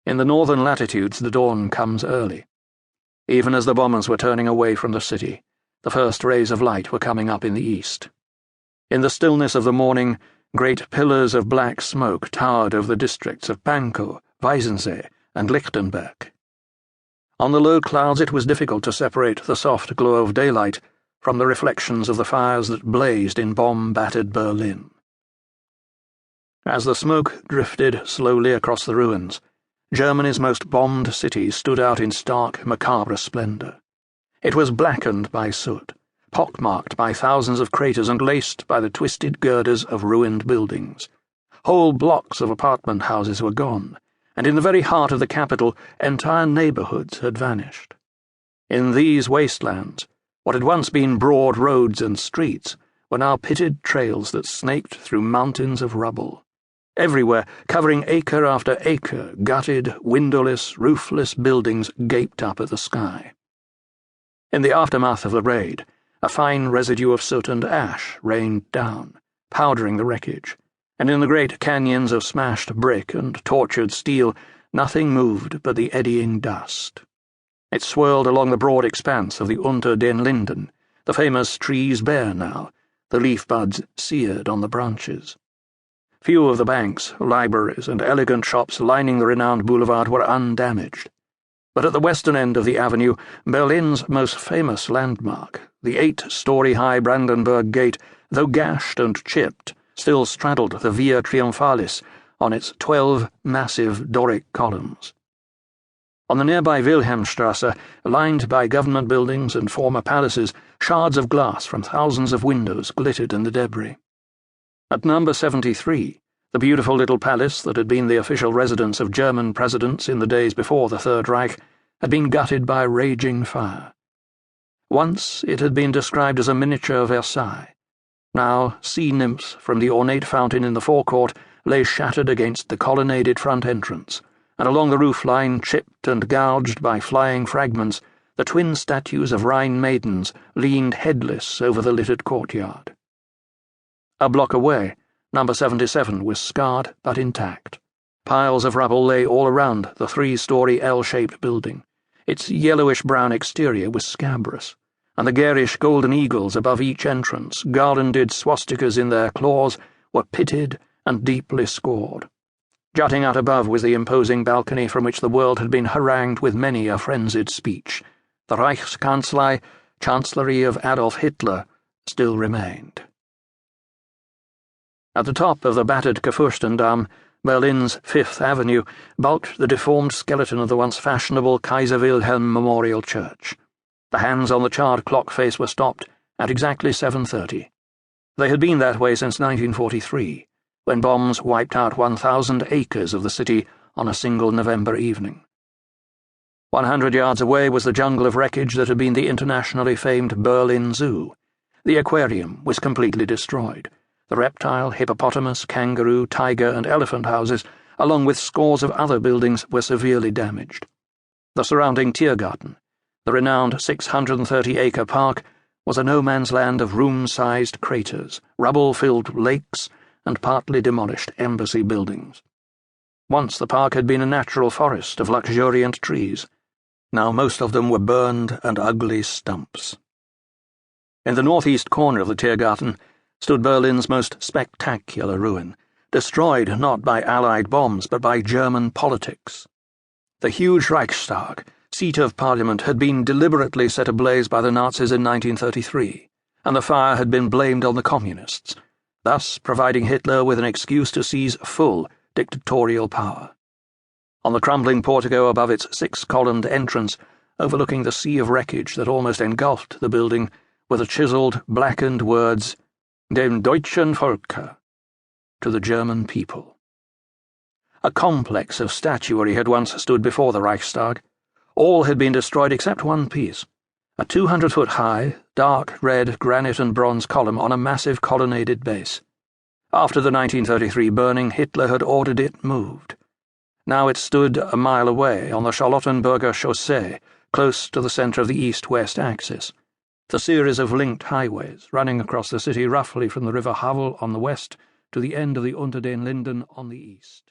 In the northern latitudes the dawn comes early. Even as the bombers were turning away from the city, the first rays of light were coming up in the east. In the stillness of the morning, great pillars of black smoke towered over the districts of Pankow, Weissensee, and Lichtenberg. On the low clouds it was difficult to separate the soft glow of daylight from the reflections of the fires that blazed in bomb-battered Berlin. As the smoke drifted slowly across the ruins, Germany's most bombed city stood out in stark, macabre splendor. It was blackened by soot, pockmarked by thousands of craters and laced by the twisted girders of ruined buildings. Whole blocks of apartment houses were gone, and in the very heart of the capital, entire neighborhoods had vanished. In these wastelands, what had once been broad roads and streets were now pitted trails that snaked through mountains of rubble. Everywhere, covering acre after acre, gutted, windowless, roofless buildings gaped up at the sky. In the aftermath of the raid, a fine residue of soot and ash rained down, powdering the wreckage, and in the great canyons of smashed brick and tortured steel, nothing moved but the eddying dust. It swirled along the broad expanse of the Unter den Linden, the famous trees bare now, the leaf buds seared on the branches. Few of the banks, libraries, and elegant shops lining the renowned boulevard were undamaged. But at the western end of the avenue, Berlin's most famous landmark, the 8-story-high Brandenburg Gate, though gashed and chipped, still straddled the Via Triumphalis on its 12 massive Doric columns. On the nearby Wilhelmstrasse, lined by government buildings and former palaces, shards of glass from thousands of windows glittered in the debris. At number 73, the beautiful little palace that had been the official residence of German presidents in the days before the Third Reich had been gutted by a raging fire. Once it had been described as a miniature Versailles. Now sea nymphs from the ornate fountain in the forecourt lay shattered against the colonnaded front entrance, and along the roof line, chipped and gouged by flying fragments, the twin statues of Rhine maidens leaned headless over the littered courtyard. A block away, number 77 was scarred but intact. Piles of rubble lay all around the 3-story L-shaped building. Its yellowish-brown exterior was scabrous, and the garish golden eagles above each entrance, garlanded swastikas in their claws, were pitted and deeply scored. Jutting out above was the imposing balcony from which the world had been harangued with many a frenzied speech. The Reichskanzlei, chancellery of Adolf Hitler, still remained. At the top of the battered Kurfürstendamm, Berlin's Fifth Avenue, bulked the deformed skeleton of the once fashionable Kaiser Wilhelm Memorial Church. The hands on the charred clock face were stopped at exactly 7:30. They had been that way since 1943, when bombs wiped out 1,000 acres of the city on a single November evening. 100 yards away was the jungle of wreckage that had been the internationally famed Berlin Zoo. The aquarium was completely destroyed. The reptile, hippopotamus, kangaroo, tiger, and elephant houses, along with scores of other buildings, were severely damaged. The surrounding Tiergarten, the renowned 630-acre park, was a no-man's land of room-sized craters, rubble-filled lakes, and partly demolished embassy buildings. Once the park had been a natural forest of luxuriant trees. Now most of them were burned and ugly stumps. In the northeast corner of the Tiergarten stood Berlin's most spectacular ruin, destroyed not by Allied bombs but by German politics. The huge Reichstag, seat of parliament, had been deliberately set ablaze by the Nazis in 1933, and the fire had been blamed on the communists, thus providing Hitler with an excuse to seize full dictatorial power. On the crumbling portico above its 6-columned entrance, overlooking the sea of wreckage that almost engulfed the building, were the chiseled, blackened words, Dem deutschen Volke, to the German people. A complex of statuary had once stood before the Reichstag. All had been destroyed except one piece, a 200-foot-high, dark red granite and bronze column on a massive colonnaded base. After the 1933 burning, Hitler had ordered it moved. Now it stood a mile away on the Charlottenburger Chaussee, close to the center of the east-west axis. The series of linked highways running across the city roughly from the river Havel on the west to the end of the Unter den Linden on the east.